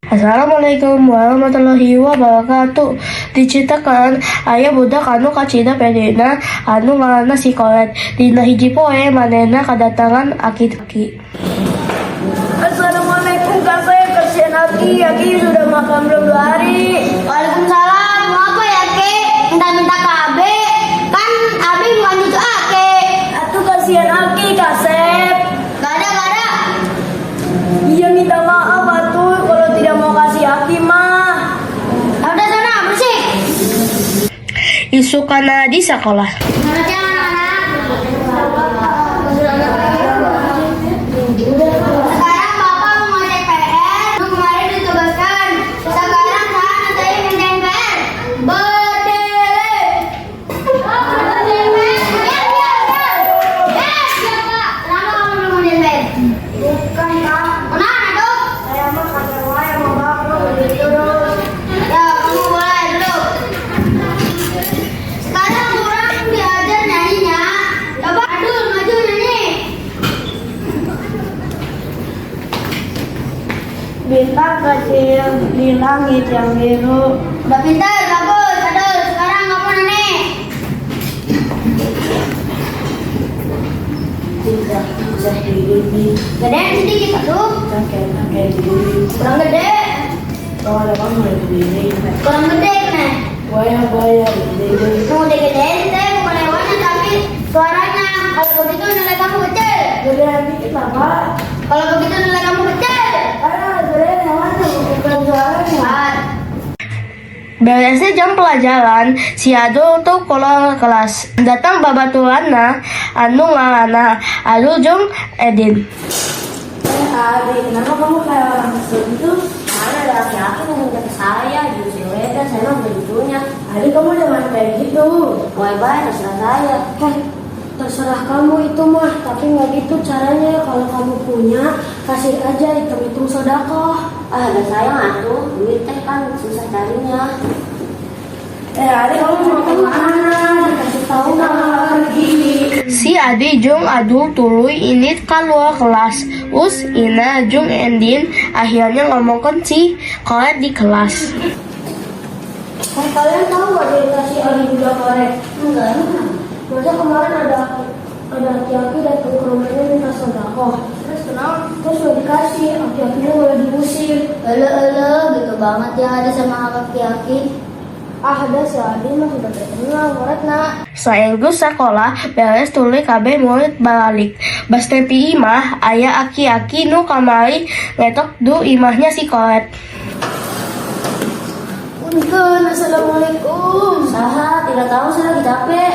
Assalamualaikum warahmatullahi wabarakatuh. Diceritakan aya budak anu kacida pedena anu ngaranna si Kolet. Dina hiji poe manehna kadatangan aki-aki. Assalamualaikum Kak Saif, kasihan Aki sudah makan belum 2 hari. Waalaikumsalam, mau apa ya Ki? Minta-minta ke Abi, kan Abi bukan cucu Aki. Atuh kasihan Aki Kak Saif. Gak ada. Iya minta maaf atuh kalau tidak mau kasih Aki mah. Udah sana, bersih. Isukana di sekolah. Selamat siang anak-anak. Sekarang Bapak mau ngecek PR, kemarin ditugaskan. Sekarang saya ngerjain PR. Berdiri. Siap Pak. Kenapa kamu belum ngerjain PR? Bukan Kak, Kenapa tuh? saya mah kagak wae mau bapak begitu terus. Ya, kamu boleh duduk. Sekarang orang diajar nyanyinya. Coba Adul, maju nyanyi. Bintang kecil di langit yang biru. Udah pintar, bagus. Adul, sekarang kamu nyanyi. Tidak bisa diri, Gedein sedikit, Adul. kakek diri. Kurang gede. Kalau ada kamu diri, Kurang gede, nih. buaya diri. Mau digedein, teh. Bukan hewannya, tapi suaranya. Kalau begitu nilai kamu kecil. Gedean dikit lah Pak. Kalau begitu nilai kamu kecil. Gedean hewannya bukan suaranya. Beresnya jam pelajaran, si Adul tuh keluar kelas. Datang babaturanna anu ngaranna Adul jeung Edin. Adik, kenapa kamu kayak orang segitu? Mana ada laki-laki menghujat ke saya, justru beda, saya mah begitunya. Adik, kamu jangan kayak gitu. Baik-baik, terserah saya. Terserah kamu itu mah, tapi nggak gitu caranya. Kalau kamu punya, kasih aja, hitung-hitung sodakoh. Ada sayang atuh, duit teh kan susah carinya. Adik, kamu mau kemana? Dikasih tahu nggak pergi. Si Adi jeung Adul tuluy ini keluar kelas. Us Ina jeung Endin akhirnya ngomongkeun si Kolet di kelas. Kalian tahu nggak dia kasih Adi juga korek? Enggak. Masa kemarin ada aki-aki datang ke rumahnya minta sodakoh. Terus kenapa? Terus udah dikasih, aki-akinya udah diusir. Gitu banget ya ada sama aki-aki. Ada si Adi mah sudah terkenal, muridna. Saenggeus sakolah beres tuluy kabeh murid balik. Bas tepi imah aya aki-aki nu kamari ngetok du imahnya si Kolet. Punten, assalamualaikum. Saha, tidak tahu saya lagi capek.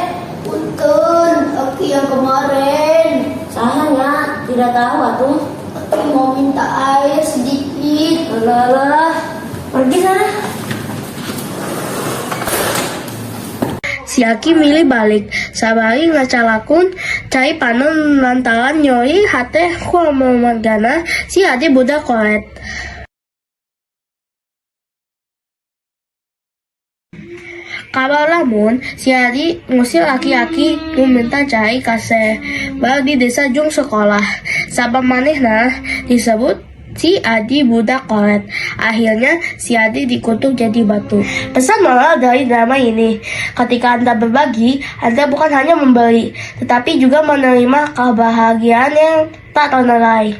Punten, aki yang kemarin. Sahanya, tidak tahu atuh. Aki mau minta air sedikit. Alah, pergi sana. Si Aki milih balik, sabari ngacalakun cai panon lantaran nyoi hate kuamagana si Adi budak Kolet. Kabar lamun si Adi ngusir aki-aki nu minta cai kase bal di desa jung sekolah. Sabab manehna disebut si Adi budak Kolet. Akhirnya si Adi dikutuk jadi batu. Pesan moral dari drama ini, ketika Anda berbagi, Anda bukan hanya memberi, tetapi juga menerima kebahagiaan yang tak ternilai.